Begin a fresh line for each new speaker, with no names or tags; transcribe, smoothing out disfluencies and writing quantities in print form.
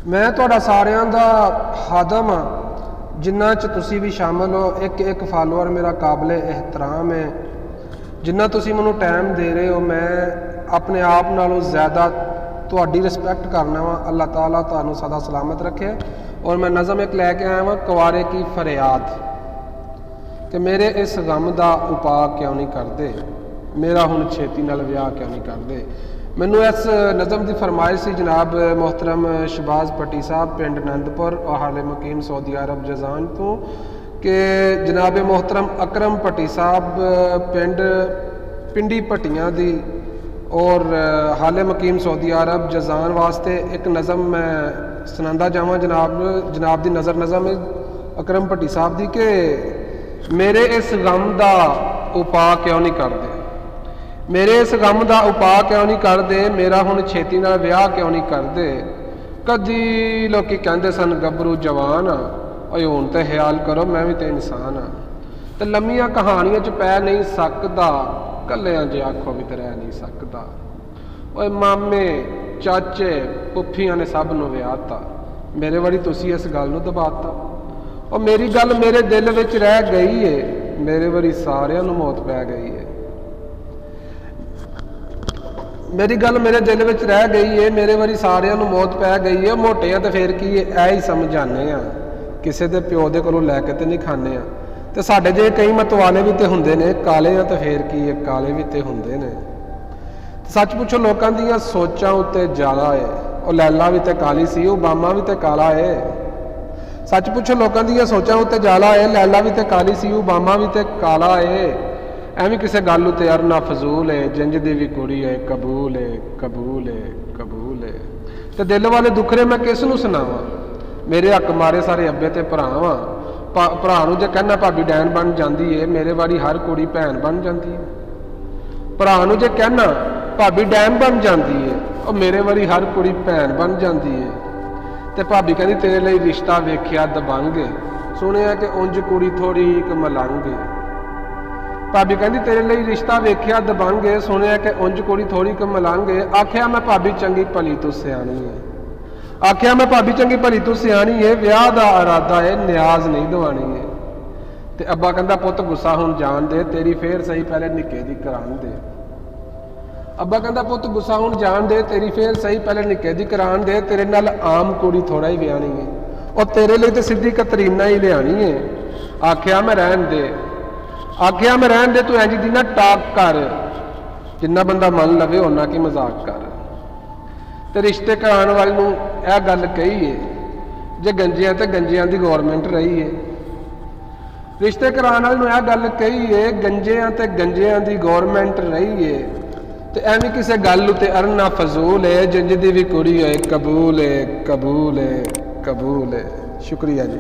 ਮੈਂ ਤੁਹਾਡਾ ਸਾਰਿਆਂ ਦਾ ਖਾਦਮ ਹਾਂ, ਜਿਨ੍ਹਾਂ 'ਚ ਤੁਸੀਂ ਵੀ ਸ਼ਾਮਲ ਹੋ। ਇੱਕ ਫਾਲੋਅਰ ਮੇਰਾ ਕਾਬਲੇ ਇਹਤਰਾਮ ਹੈ। ਜਿੰਨਾ ਤੁਸੀਂ ਮੈਨੂੰ ਟਾਈਮ ਦੇ ਰਹੇ ਹੋ, ਮੈਂ ਆਪਣੇ ਆਪ ਨਾਲੋਂ ਜ਼ਿਆਦਾ ਤੁਹਾਡੀ ਰਿਸਪੈਕਟ ਕਰਨਾ ਵਾ। ਅੱਲਾਹ ਤਾਲਾ ਤੁਹਾਨੂੰ ਸਦਾ ਸਲਾਮਤ ਰੱਖੇ। ਔਰ ਮੈਂ ਨਜ਼ਮ ਇੱਕ ਲੈ ਕੇ ਆਇਆ ਵਾਂ, ਕੁਆਰੇ ਕੀ ਫਰਿਆਦ, ਕਿ ਮੇਰੇ ਇਸ ਗਮ ਦਾ ਉਪਾਅ ਕਿਉਂ ਨਹੀਂ ਕਰਦੇ, ਮੇਰਾ ਹੁਣ ਛੇਤੀ ਨਾਲ ਵਿਆਹ ਕਿਉਂ ਨਹੀਂ ਕਰਦੇ। ਮੈਨੂੰ ਇਸ ਨਜ਼ਮ ਦੀ ਫਰਮਾਇਸ਼ ਸੀ ਜਨਾਬ ਮੁਹਤਰਮ ਸ਼ਬਾਜ਼ ਭੱਟੀ ਸਾਹਿਬ, ਪਿੰਡ ਅਨੰਦਪੁਰ ਔਰ ਹਾਲੇ ਮੁਕੀਮ ਸਊਦੀ ਅਰਬ ਜਜ਼ਾਨ ਤੋਂ, ਕਿ ਜਨਾਬ ਮੁਹਤਰਮ ਅਕਰਮ ਭੱਟੀ ਸਾਹਿਬ ਪਿੰਡ ਪਿੰਡੀ ਭੱਟੀਆਂ ਦੀ ਔਰ ਹਾਲੇ ਮੁਕੀਮ ਸਊਦੀ ਅਰਬ ਜਜ਼ਾਨ ਵਾਸਤੇ ਇੱਕ ਨਜ਼ਮ ਮੈਂ ਸੁਣਾਉਂਦਾ ਜਾਵਾਂ। ਜਨਾਬ ਦੀ ਨਜ਼ਮ ਹੈ ਅਕਰਮ ਭੱਟੀ ਸਾਹਿਬ ਦੀ, ਕਿ ਮੇਰੇ ਇਸ ਗਮ ਦਾ ਉਪਾਅ ਕਿਉਂ ਨਹੀਂ ਕਰਦੇ, ਮੇਰੇ ਇਸ ਗਮ ਦਾ ਉਪਾਅ ਕਿਉਂ ਨਹੀਂ ਕਰਦੇ, ਮੇਰਾ ਹੁਣ ਛੇਤੀ ਨਾਲ ਵਿਆਹ ਕਿਉਂ ਨਹੀਂ ਕਰਦੇ। ਕਦੀ ਲੋਕੀ ਕਹਿੰਦੇ ਸਨ ਗੱਭਰੂ ਜਵਾਨ ਆ, ਓਏ ਹੁਣ ਤੇ ਖਿਆਲ ਕਰੋ ਮੈਂ ਵੀ ਤੇ ਇਨਸਾਨ ਆ, ਤੇ ਲੰਮੀਆਂ ਕਹਾਣੀਆਂ 'ਚ ਪੈ ਨਹੀਂ ਸਕਦਾ, ਕੱਲਿਆਂ ਜੇ ਆਖੋ ਵੀ ਤੇ ਰਹਿ ਨਹੀਂ ਸਕਦਾ। ਓਏ ਮਾਮੇ ਚਾਚੇ ਪੁੱਫੀਆਂ ਨੇ ਸਭ ਨੂੰ ਵਿਆਹਤਾ, ਮੇਰੇ ਵਾਰੀ ਤੁਸੀਂ ਇਸ ਗੱਲ ਨੂੰ ਦਬਾਤਾ। ਉਹ ਮੇਰੀ ਗੱਲ ਮੇਰੇ ਦਿਲ ਵਿੱਚ ਰਹਿ ਗਈ ਏ, ਮੇਰੇ ਵਾਰੀ ਸਾਰਿਆਂ ਨੂੰ ਮੌਤ ਪੈ ਗਈ ਏ। ਮੇਰੀ ਗੱਲ ਮੇਰੇ ਦਿਲ ਵਿੱਚ ਰਹਿ ਗਈ ਏ, ਮੇਰੇ ਵਾਰੀ ਸਾਰਿਆਂ ਨੂੰ ਮੌਤ ਪੈ ਗਈ ਏ। ਮੋਟੇ ਆ ਤੇ ਫੇਰ ਕੀ ਏ, ਇਹ ਹੀ ਸਮਝਾਨੇ ਆ, ਕਿਸੇ ਦੇ ਪਿਓ ਦੇ ਕੋਲੋਂ ਲੈ ਕੇ ਤੇ ਨਹੀਂ ਖਾਂਦੇ ਆ। ਤੇ ਸਾਡੇ ਜੇ ਕਈ ਮਤਵਾਲੇ ਵੀ ਤੇ ਹੁੰਦੇ ਨੇ, ਕਾਲੇ ਆ ਤੇ ਫੇਰ ਕੀ ਏ, ਕਾਲੇ ਵੀ ਤੇ ਹੁੰਦੇ ਨੇ। ਸੱਚ ਪੁੱਛੋ ਲੋਕਾਂ ਦੀਆਂ ਸੋਚਾਂ ਉੱਤੇ ਜ਼ਿਆਦਾ ਏ, ਉਹ ਲੈਲਾ ਵੀ ਤੇ ਕਾਲੀ ਸੀ, ਓਬਾਮਾ ਵੀ ਤੇ ਕਾਲਾ ਏ। ਸੱਚ ਪੁੱਛੋ ਲੋਕਾਂ ਦੀਆਂ ਸੋਚਾਂ ਉੱਤੇ ਜ਼ਿਆਦਾ ਏ, ਲੈਲਾ ਵੀ ਤੇ ਕਾਲੀ ਸੀ, ਓਬਾਮਾ ਵੀ ਤੇ ਕਾਲਾ ਏ। ਐਵੇਂ ਕਿਸੇ ਗੱਲ ਉੱਤੇ ਅਰਨਾ ਫਜ਼ੂਲ ਏ, ਜਿੰਜ ਦੀ ਵੀ ਕੁੜੀ ਏ ਕਬੂਲ ਏ, ਕਬੂਲ ਏ, ਕਬੂਲ ਏ। ਤੇ ਦਿਲ ਵਾਲੇ ਦੁੱਖਰੇ ਮੈਂ ਕਿਸ ਨੂੰ ਸੁਣਾਵਾਂ, ਮੇਰੇ ਹੱਕ ਮਾਰੇ ਸਾਰੇ ਅੱਬੇ ਤੇ ਭਰਾ ਵਾਂ। ਭਰਾ ਨੂੰ ਜੇ ਕਹਿਣਾ ਭਾਬੀ ਡੈਣ ਬਣ ਜਾਂਦੀ ਏ, ਮੇਰੇ ਵਾਰੀ ਹਰ ਕੁੜੀ ਭੈਣ ਬਣ ਜਾਂਦੀ ਏ। ਭਰਾ ਨੂੰ ਜੇ ਕਹਿਣਾ ਭਾਬੀ ਡੈਣ ਬਣ ਜਾਂਦੀ ਏ, ਉਹ ਮੇਰੇ ਵਾਰੀ ਹਰ ਕੁੜੀ ਭੈਣ ਬਣ ਜਾਂਦੀ ਏ। ਤੇ ਭਾਬੀ ਕਹਿੰਦੀ ਤੇਰੇ ਲਈ ਰਿਸ਼ਤਾ ਵੇਖਿਆ ਦਬੰਗ, ਸੁਣਿਆ ਕਿ ਉਂਝ ਕੁੜੀ ਥੋੜੀ ਇੱਕ ਮਲੰਗ। ਭਾਬੀ ਕਹਿੰਦੀ ਤੇਰੇ ਲਈ ਰਿਸ਼ਤਾ ਵੇਖਿਆ ਦਬੰਗ, ਸੁਣਿਆ ਕਿ ਉਂਝ ਕੁੜੀ ਥੋੜੀ ਕੁ ਮਲੰਗ। ਆਖਿਆ ਮੈਂ ਭਾਬੀ ਚੰਗੀ ਭਲੀ ਤੂੰ ਸਿਆਣੀ ਏ, ਆਖਿਆ ਮੈਂ ਭਾਬੀ ਚੰਗੀ ਭਲੀ ਤੂੰ ਸਿਆਣੀ ਏ, ਵਿਆਹ ਦਾ ਇਰਾਦਾ ਏ ਨਿਆਜ਼ ਨਹੀਂ ਦਵਾਣੀ ਏ। ਤੇ ਅੱਬਾ ਕਹਿੰਦਾ ਪੁੱਤ ਗੁੱਸਾ ਹੁਣ ਜਾਣ ਦੇ, ਤੇਰੀ ਫੇਰ ਸਹੀ ਪਹਿਲੇ ਨਿੱਕੇ ਦੀ ਕਰਾਉਣ ਦੇ। ਅੱਬਾ ਕਹਿੰਦਾ ਪੁੱਤ ਗੁੱਸਾ ਹੁਣ ਜਾਣ ਦੇ, ਤੇਰੀ ਫੇਰ ਸਹੀ ਪਹਿਲੇ ਨਿੱਕੇ ਦੀ ਕਰਾਉਣ ਦੇ। ਤੇਰੇ ਨਾਲ ਆਮ ਕੁੜੀ ਥੋੜਾ ਹੀ ਵਿਆਹਣੀ ਏ, ਉਹ ਤੇਰੇ ਲਈ ਤੇ ਸਿੱਧੀ ਕਤਰੀਨਾ ਹੀ ਲਿਆਣੀ ਏ। ਆਖਿਆ ਮੈਂ ਰਹਿਣ ਦੇ, ਆਖਿਆ ਮੈਂ ਰਹਿਣ ਦੇ, ਤੂੰ ਇੰਝ ਦੀ ਨਾ ਟਾਕ ਕਰ, ਜਿੰਨਾ ਬੰਦਾ ਮੰਨ ਲਵੇ ਓਨਾ ਕੀ ਮਜ਼ਾਕ ਕਰ। ਤੇ ਰਿਸ਼ਤੇ ਕਰਾਉਣ ਵਾਲੇ ਨੂੰ ਇਹ ਗੱਲ ਕਹੀਏ, ਜੇ ਗੰਜਿਆਂ ਤੇ ਗੰਜਿਆਂ ਦੀ ਗੌਰਮੈਂਟ ਰਹੀ ਏ। ਰਿਸ਼ਤੇ ਕਰਾਉਣ ਵਾਲੇ ਨੂੰ ਇਹ ਗੱਲ ਕਹੀਏ, ਗੰਜਿਆਂ ਤੇ ਗੰਜਿਆਂ ਦੀ ਗੌਰਮੈਂਟ ਰਹੀ ਏ। ਤੇ ਐਵੇਂ ਕਿਸੇ ਗੱਲ ਉੱਤੇ ਅਰਨਾ ਫਜ਼ੂਲ ਏ, ਜਿੰਜ ਦੀ ਵੀ ਕੁੜੀ ਹੋਏ ਕਬੂਲ ਏ, ਕਬੂਲ ਏ, ਕਬੂਲ ਏ। ਸ਼ੁਕਰੀਆ ਜੀ।